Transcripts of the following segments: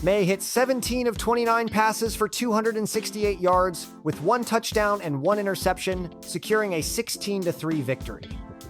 Maye hit 17 of 29 passes for 268 yards, with 1 touchdown and 1 interception, securing a 16-3 victory.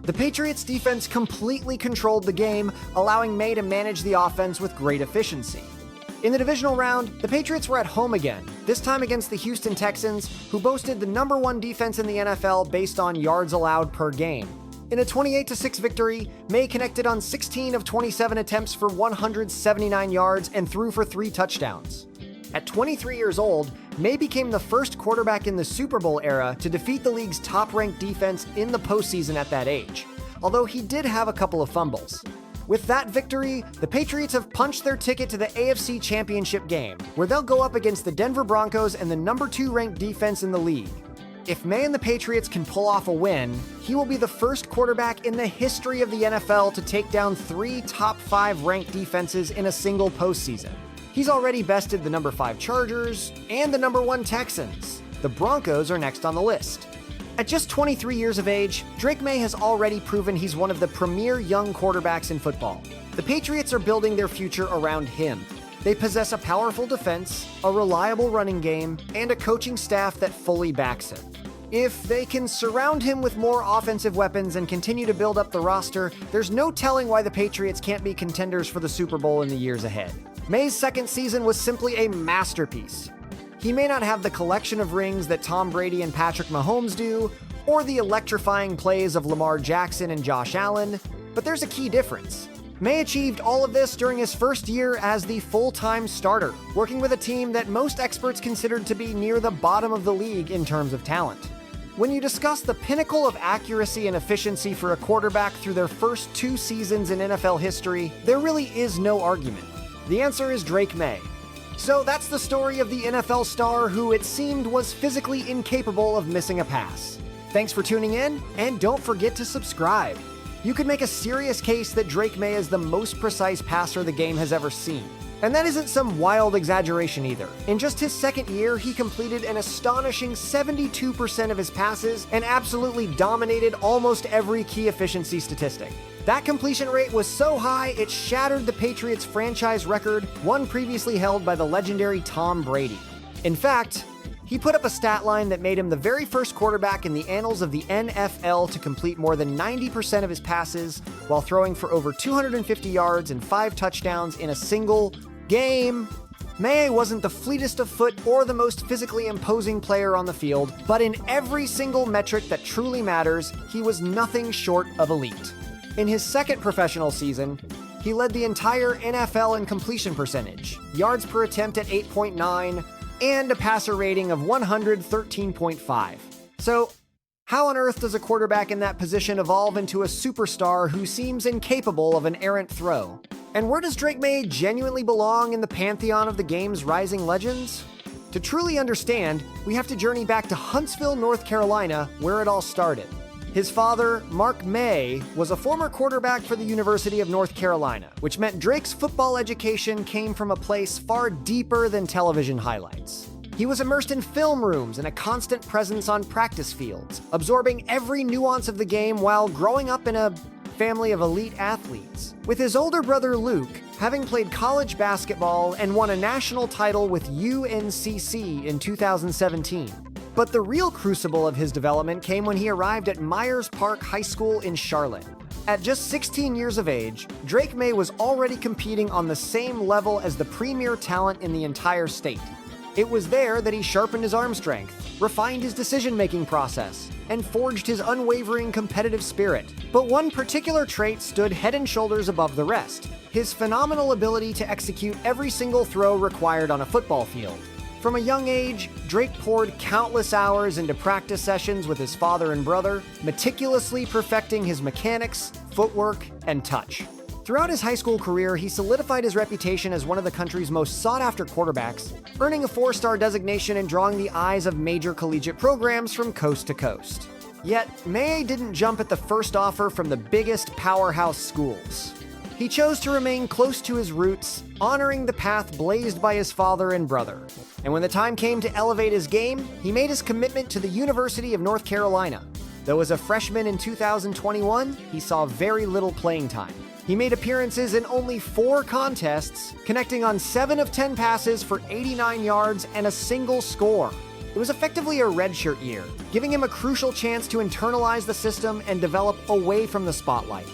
The Patriots' defense completely controlled the game, allowing Maye to manage the offense with great efficiency. In the divisional round, the Patriots were at home again, this time against the Houston Texans, who boasted the #1 defense in the NFL based on yards allowed per game. In a 28-6 victory, Maye connected on 16 of 27 attempts for 179 yards and threw for 3 touchdowns. At 23 years old, Maye became the first quarterback in the Super Bowl era to defeat the league's top-ranked defense in the postseason at that age, although he did have a couple of fumbles. With that victory, the Patriots have punched their ticket to the AFC Championship game, where they'll go up against the Denver Broncos and the #2 ranked defense in the league. If Maye and the Patriots can pull off a win, he will be the first quarterback in the history of the NFL to take down 3 top 5 ranked defenses in a single postseason. He's already bested the #5 Chargers and the #1 Texans. The Broncos are next on the list. At just 23 years of age, Drake Maye has already proven he's one of the premier young quarterbacks in football. The Patriots are building their future around him. They possess a powerful defense, a reliable running game, and a coaching staff that fully backs him. If they can surround him with more offensive weapons and continue to build up the roster, there's no telling why the Patriots can't be contenders for the Super Bowl in the years ahead. Maye's second season was simply a masterpiece. He may not have the collection of rings that Tom Brady and Patrick Mahomes do, or the electrifying plays of Lamar Jackson and Josh Allen, but there's a key difference. Maye achieved all of this during his first year as the full-time starter, working with a team that most experts considered to be near the bottom of the league in terms of talent. When you discuss the pinnacle of accuracy and efficiency for a quarterback through their first 2 seasons in NFL history, there really is no argument. The answer is Drake Maye. So that's the story of the NFL star who it seemed was physically incapable of missing a pass. Thanks for tuning in, and don't forget to subscribe. You could make a serious case that Drake Maye is the most precise passer the game has ever seen. And that isn't some wild exaggeration either. In just his second year, he completed an astonishing 72% of his passes and absolutely dominated almost every key efficiency statistic. That completion rate was so high, it shattered the Patriots' franchise record, one previously held by the legendary Tom Brady. In fact, he put up a stat line that made him the very first quarterback in the annals of the NFL to complete more than 90% of his passes while throwing for over 250 yards and 5 touchdowns in a single game. Maye wasn't the fleetest of foot or the most physically imposing player on the field, but in every single metric that truly matters, he was nothing short of elite. In his second professional season, he led the entire NFL in completion percentage, yards per attempt at 8.9, and a passer rating of 113.5. So, how on earth does a quarterback in that position evolve into a superstar who seems incapable of an errant throw? And where does Drake Maye genuinely belong in the pantheon of the game's rising legends? To truly understand, we have to journey back to Huntsville, North Carolina, where it all started. His father, Mark Maye, was a former quarterback for the University of North Carolina, which meant Drake's football education came from a place far deeper than television highlights. He was immersed in film rooms and a constant presence on practice fields, absorbing every nuance of the game while growing up in a family of elite athletes. With his older brother Luke, having played college basketball and won a national title with UNCC in 2017. But the real crucible of his development came when he arrived at Myers Park High School in Charlotte. At just 16 years of age, Drake Maye was already competing on the same level as the premier talent in the entire state. It was there that he sharpened his arm strength, refined his decision-making process, and forged his unwavering competitive spirit. But one particular trait stood head and shoulders above the rest: his phenomenal ability to execute every single throw required on a football field. From a young age, Drake poured countless hours into practice sessions with his father and brother, meticulously perfecting his mechanics, footwork, and touch. Throughout his high school career, he solidified his reputation as one of the country's most sought-after quarterbacks, earning a 4-star designation and drawing the eyes of major collegiate programs from coast to coast. Yet, Maye didn't jump at the first offer from the biggest powerhouse schools. He chose to remain close to his roots, honoring the path blazed by his father and brother. And when the time came to elevate his game, he made his commitment to the University of North Carolina. though as a freshman in 2021, he saw very little playing time. He made appearances in only 4 contests, connecting on 7 of 10 passes for 89 yards and a single score. It was effectively a redshirt year, giving him a crucial chance to internalize the system and develop away from the spotlight.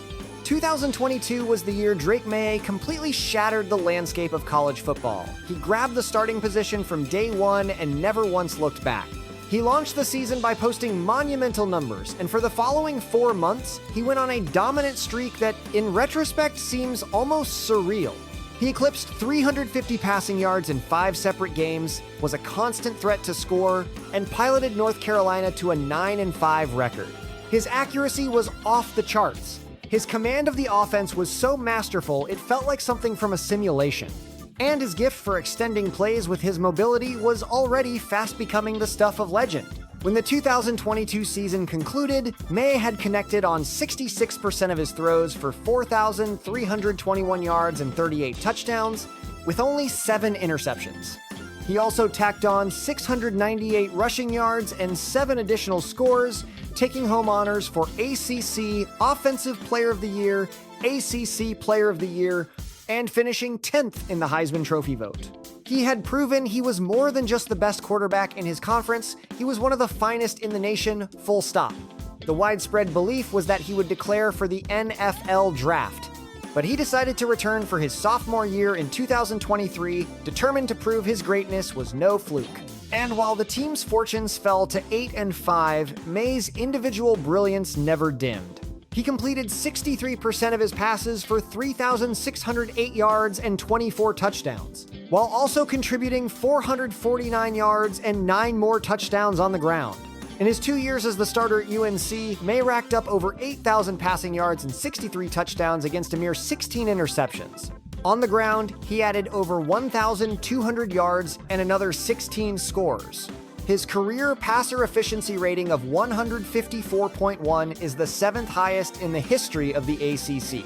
2022 was the year Drake Maye completely shattered the landscape of college football. He grabbed the starting position from day one and never once looked back. He launched the season by posting monumental numbers, and for the following 4 months, he went on a dominant streak that, in retrospect, seems almost surreal. He eclipsed 350 passing yards in 5 separate games, was a constant threat to score, and piloted North Carolina to a 9-5 record. His accuracy was off the charts. His command of the offense was so masterful it felt like something from a simulation. And his gift for extending plays with his mobility was already fast becoming the stuff of legend. When the 2022 season concluded, Maye had connected on 66% of his throws for 4,321 yards and 38 touchdowns, with only 7 interceptions. He also tacked on 698 rushing yards and 7 additional scores, taking home honors for ACC Offensive Player of the Year, ACC Player of the Year, and finishing 10th in the Heisman Trophy vote. He had proven he was more than just the best quarterback in his conference, he was one of the finest in the nation, full stop. The widespread belief was that he would declare for the NFL draft, but he decided to return for his sophomore year in 2023, determined to prove his greatness was no fluke. And while the team's fortunes fell to 8-5, Maye's individual brilliance never dimmed. He completed 63% of his passes for 3,608 yards and 24 touchdowns, while also contributing 449 yards and 9 more touchdowns on the ground. In his 2 years as the starter at UNC, Maye racked up over 8,000 passing yards and 63 touchdowns against a mere 16 interceptions. On the ground, he added over 1,200 yards and another 16 scores. His career passer efficiency rating of 154.1 is the 7th highest in the history of the ACC.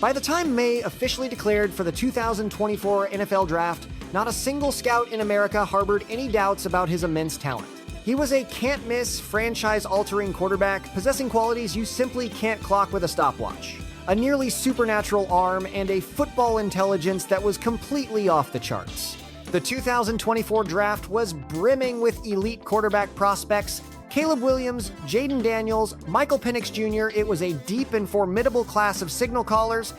By the time Maye officially declared for the 2024 NFL Draft, not a single scout in America harbored any doubts about his immense talent. He was a can't-miss, franchise-altering quarterback, possessing qualities you simply can't clock with a stopwatch. A nearly supernatural arm and a football intelligence that was completely off the charts. The 2024 draft was brimming with elite quarterback prospects. Caleb Williams, Jaden Daniels, Michael Penix Jr. It was a deep and formidable class of signal callers,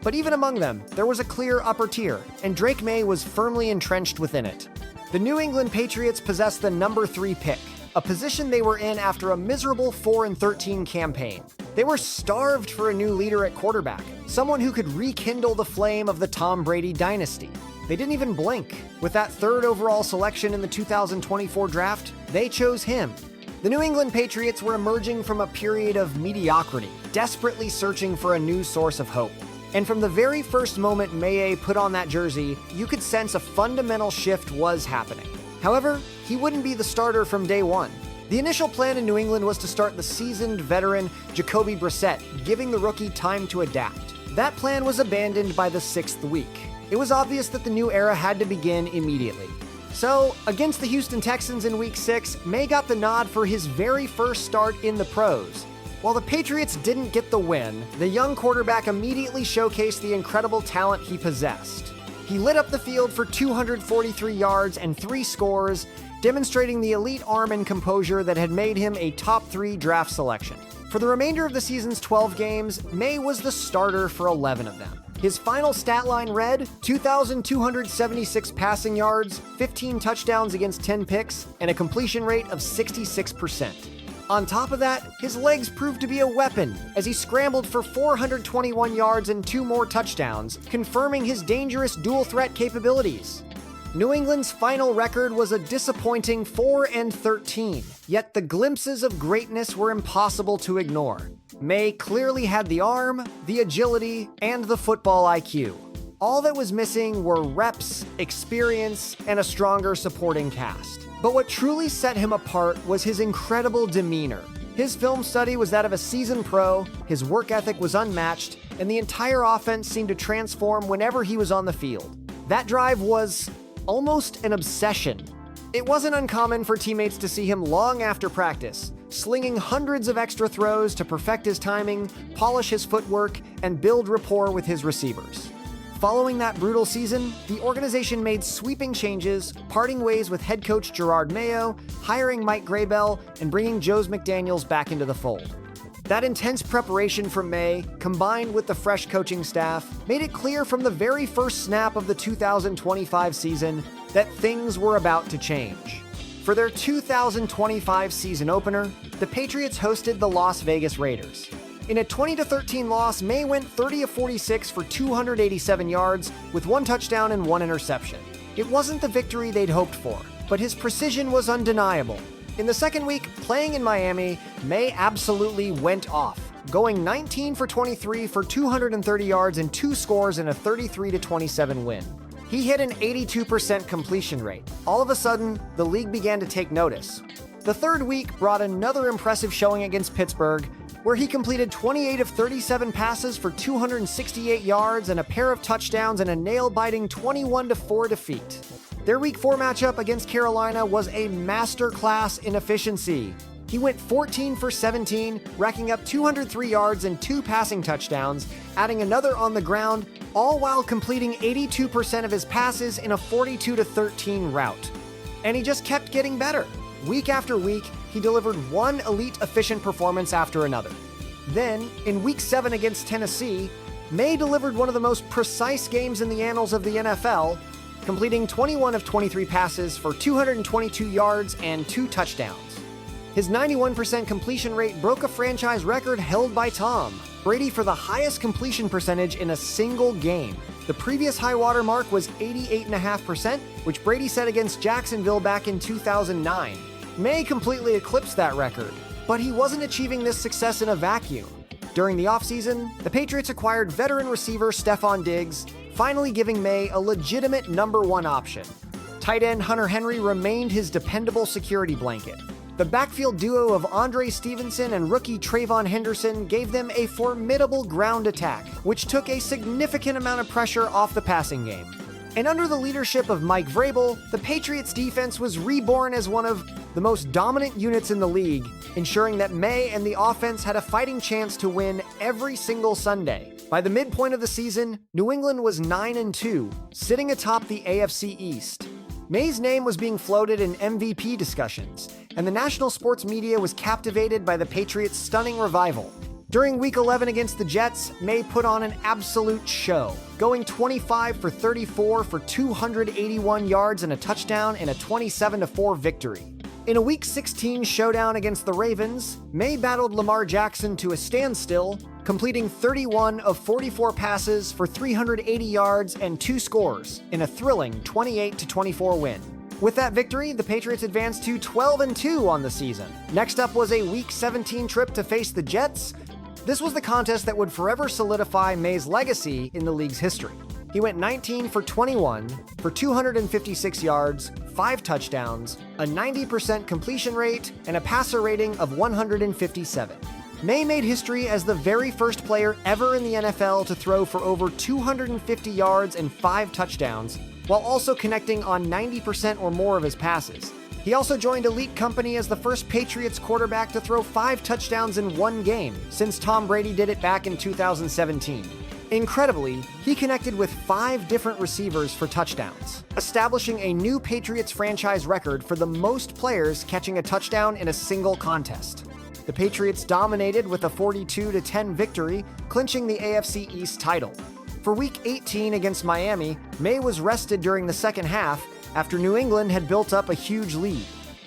but even among them, there was a clear upper tier, and Drake Maye was firmly entrenched within it. The New England Patriots possessed the number 3 pick, a position they were in after a miserable 4-13 campaign. They were starved for a new leader at quarterback, someone who could rekindle the flame of the Tom Brady dynasty. They didn't even blink. With that 3rd overall selection in the 2024 draft, they chose him. The New England Patriots were emerging from a period of mediocrity, desperately searching for a new source of hope. And from the very first moment Maye put on that jersey, you could sense a fundamental shift was happening. However, he wouldn't be the starter from day one. The initial plan in New England was to start the seasoned veteran Jacoby Brissett, giving the rookie time to adapt. That plan was abandoned by the 6th week. It was obvious that the new era had to begin immediately. So, against the Houston Texans in Week 6, Maye got the nod for his very first start in the pros. While the Patriots didn't get the win, the young quarterback immediately showcased the incredible talent he possessed. He lit up the field for 243 yards and 3 scores, demonstrating the elite arm and composure that had made him a top 3 draft selection. For the remainder of the season's 12 games, Maye was the starter for 11 of them. His final stat line read 2,276 passing yards, 15 touchdowns against 10 picks, and a completion rate of 66%. On top of that, his legs proved to be a weapon as he scrambled for 421 yards and 2 more touchdowns, confirming his dangerous dual threat capabilities. New England's final record was a disappointing 4-13, yet the glimpses of greatness were impossible to ignore. Maye clearly had the arm, the agility, and the football IQ. All that was missing were reps, experience, and a stronger supporting cast. But what truly set him apart was his incredible demeanor. His film study was that of a seasoned pro, his work ethic was unmatched, and the entire offense seemed to transform whenever he was on the field. That drive was almost an obsession. It wasn't uncommon for teammates to see him long after practice, slinging hundreds of extra throws to perfect his timing, polish his footwork, and build rapport with his receivers. Following that brutal season, the organization made sweeping changes, parting ways with head coach Drake Maye, hiring Mike Graybell, and bringing Joe McDaniels back into the fold. That intense preparation from Maye, combined with the fresh coaching staff, made it clear from the very first snap of the 2025 season that things were about to change. For their 2025 season opener, the Patriots hosted the Las Vegas Raiders. In a 20-13 loss, Maye went 30 of 46 for 287 yards with 1 touchdown and 1 interception. It wasn't the victory they'd hoped for, but his precision was undeniable. In the second week, playing in Miami, Maye absolutely went off, going 19 for 23 for 230 yards and 2 scores in a 33-27 win. He hit an 82% completion rate. All of a sudden, the league began to take notice. The third week brought another impressive showing against Pittsburgh, where he completed 28 of 37 passes for 268 yards and a pair of touchdowns in a nail-biting 21-4 defeat. Their Week 4 matchup against Carolina was a masterclass in efficiency. He went 14 for 17, racking up 203 yards and 2 passing touchdowns, adding another on the ground, all while completing 82% of his passes in a 42-13 rout. And he just kept getting better. Week after week, he delivered one elite efficient performance after another. Then, in Week 7 against Tennessee, Maye delivered one of the most precise games in the annals of the NFL, completing 21 of 23 passes for 222 yards and 2 touchdowns. His 91% completion rate broke a franchise record held by Tom Brady for the highest completion percentage in a single game. The previous high-water mark was 88.5%, which Brady set against Jacksonville back in 2009. Maye completely eclipsed that record, but he wasn't achieving this success in a vacuum. During the offseason, the Patriots acquired veteran receiver Stefon Diggs, finally giving Maye a legitimate number 1 option. Tight end Hunter Henry remained his dependable security blanket. The backfield duo of Andre Stevenson and rookie Trayvon Henderson gave them a formidable ground attack, which took a significant amount of pressure off the passing game. And under the leadership of Mike Vrabel, the Patriots defense was reborn as one of the most dominant units in the league, ensuring that Maye and the offense had a fighting chance to win every single Sunday. By the midpoint of the season, New England was 9-2, sitting atop the AFC East. Maye's name was being floated in MVP discussions, and the national sports media was captivated by the Patriots' stunning revival. During Week 11 against the Jets, Maye put on an absolute show, going 25 for 34 for 281 yards and a touchdown in a 27-4 victory. In a Week 16 showdown against the Ravens, Maye battled Lamar Jackson to a standstill, completing 31 of 44 passes for 380 yards and 2 scores in a thrilling 28-24 win. With that victory, the Patriots advanced to 12-2 on the season. Next up was a Week 17 trip to face the Jets. This was the contest that would forever solidify Maye's legacy in the league's history. He went 19 for 21 for 256 yards, 5 touchdowns, a 90% completion rate, and a passer rating of 157. Maye made history as the very first player ever in the NFL to throw for over 250 yards and 5 touchdowns, while also connecting on 90% or more of his passes. He also joined elite company as the first Patriots quarterback to throw 5 touchdowns in one game, since Tom Brady did it back in 2017. Incredibly, he connected with 5 different receivers for touchdowns, establishing a new Patriots franchise record for the most players catching a touchdown in a single contest. The Patriots dominated with a 42-10 victory, clinching the AFC East title. For Week 18 against Miami, Maye was rested during the second half after New England had built up a huge lead.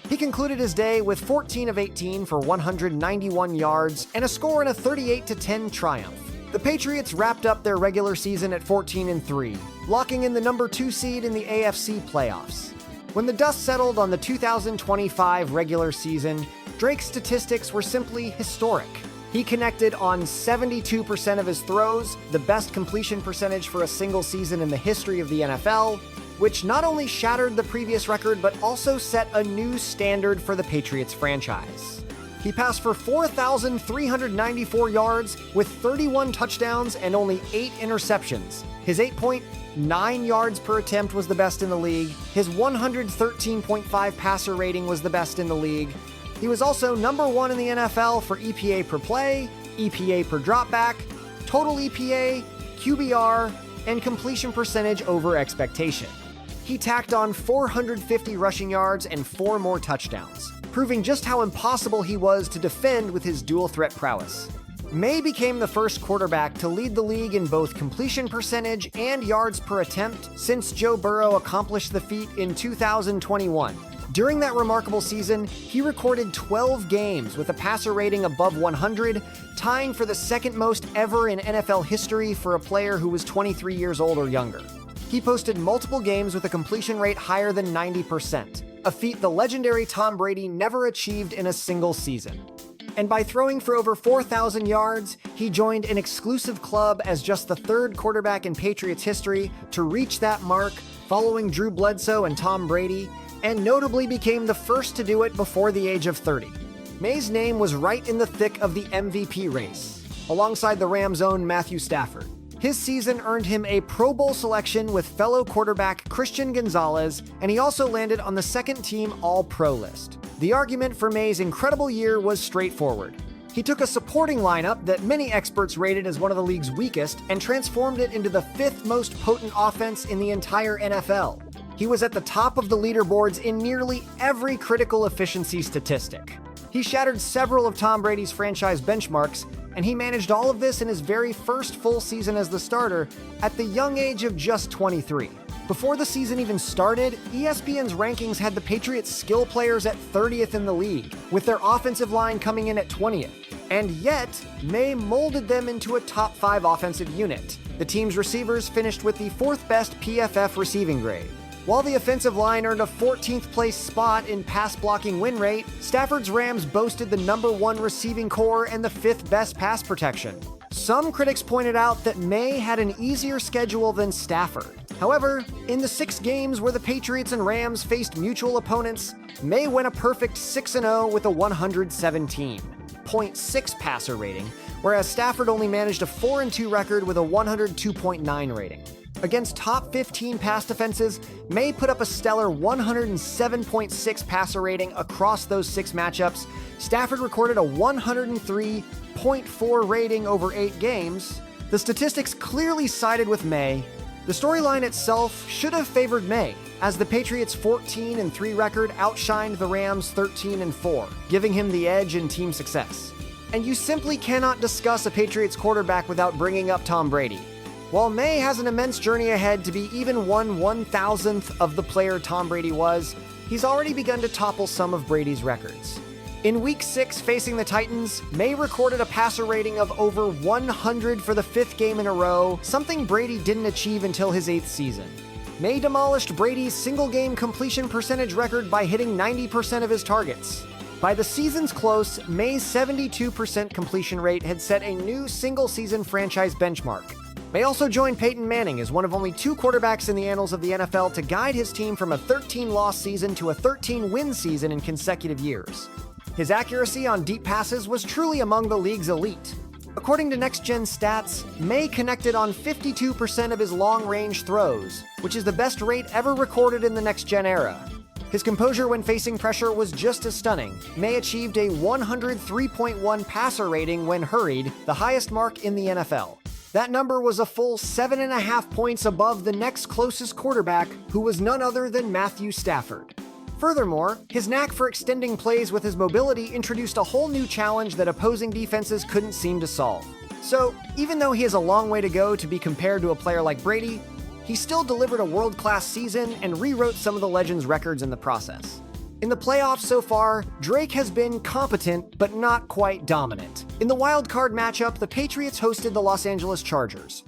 He concluded his day with 14 of 18 for 191 yards and a score in a 38-10 triumph. The Patriots wrapped up their regular season at 14-3, locking in the number 2 seed in the AFC playoffs. When the dust settled on the 2025 regular season, Drake's statistics were simply historic. He connected on 72% of his throws, the best completion percentage for a single season in the history of the NFL, which not only shattered the previous record but also set a new standard for the Patriots franchise. He passed for 4,394 yards with 31 touchdowns and only 8 interceptions. His 8.9 yards per attempt was the best in the league. His 113.5 passer rating was the best in the league. He was also number 1 in the NFL for EPA per play, EPA per dropback, total EPA, QBR, and completion percentage over expectation. He tacked on 450 rushing yards and 4 more touchdowns, proving just how impossible he was to defend with his dual-threat prowess. Maye became the first quarterback to lead the league in both completion percentage and yards per attempt since Joe Burrow accomplished the feat in 2021. During that remarkable season, he recorded 12 games with a passer rating above 100, tying for the second most ever in NFL history for a player who was 23 years old or younger. He posted multiple games with a completion rate higher than 90%, a feat the legendary Tom Brady never achieved in a single season. And by throwing for over 4,000 yards, he joined an exclusive club as just the 3rd quarterback in Patriots history to reach that mark, following Drew Bledsoe and Tom Brady, and notably became the first to do it before the age of 30. Maye's name was right in the thick of the MVP race, alongside the Rams' own Matthew Stafford. His season earned him a Pro Bowl selection with fellow quarterback Christian Gonzalez, and he also landed on the second-team All-Pro list. The argument for Maye's incredible year was straightforward. He took a supporting lineup that many experts rated as one of the league's weakest and transformed it into the 5th most potent offense in the entire NFL. He was at the top of the leaderboards in nearly every critical efficiency statistic. He shattered several of Tom Brady's franchise benchmarks, and he managed all of this in his very first full season as the starter at the young age of just 23. Before the season even started, ESPN's rankings had the Patriots' skill players at 30th in the league, with their offensive line coming in at 20th. And yet, Maye molded them into a top 5 offensive unit. The team's receivers finished with the 4th best PFF receiving grade. While the offensive line earned a 14th place spot in pass blocking win rate, Stafford's Rams boasted the number 1 receiving core and the 5th best pass protection. Some critics pointed out that Maye had an easier schedule than Stafford. However, in the 6 games where the Patriots and Rams faced mutual opponents, Maye went a perfect 6-0 with a 117.6 passer rating, whereas Stafford only managed a 4-2 record with a 102.9 rating. Against top 15 pass defenses, Maye put up a stellar 107.6 passer rating across those 6 matchups. Stafford recorded a 103.4 rating over 8 games. The statistics clearly sided with Maye. The storyline itself should have favored Maye, as the Patriots' 14-3 record outshined the Rams' 13-4, giving him the edge in team success. And you simply cannot discuss a Patriots quarterback without bringing up Tom Brady. While Maye has an immense journey ahead to be even 1/1000th of the player Tom Brady was, he's already begun to topple some of Brady's records. In Week 6 facing the Titans, Maye recorded a passer rating of over 100 for the 5th game in a row, something Brady didn't achieve until his 8th season. Maye demolished Brady's single-game completion percentage record by hitting 90% of his targets. By the season's close, Maye's 72% completion rate had set a new single-season franchise benchmark. Maye also joined Peyton Manning as one of only 2 quarterbacks in the annals of the NFL to guide his team from a 13-loss season to a 13-win season in consecutive years. His accuracy on deep passes was truly among the league's elite. According to Next Gen Stats, Maye connected on 52% of his long-range throws, which is the best rate ever recorded in the Next Gen era. His composure when facing pressure was just as stunning. Maye achieved a 103.1 passer rating when hurried, the highest mark in the NFL. That number was a full 7.5 points above the next closest quarterback, who was none other than Matthew Stafford. Furthermore, his knack for extending plays with his mobility introduced a whole new challenge that opposing defenses couldn't seem to solve. So, even though he has a long way to go to be compared to a player like Brady, he still delivered a world-class season and rewrote some of the legend's records in the process. In the playoffs so far, Drake has been competent, but not quite dominant. In the wild card matchup, the Patriots hosted the Los Angeles Chargers.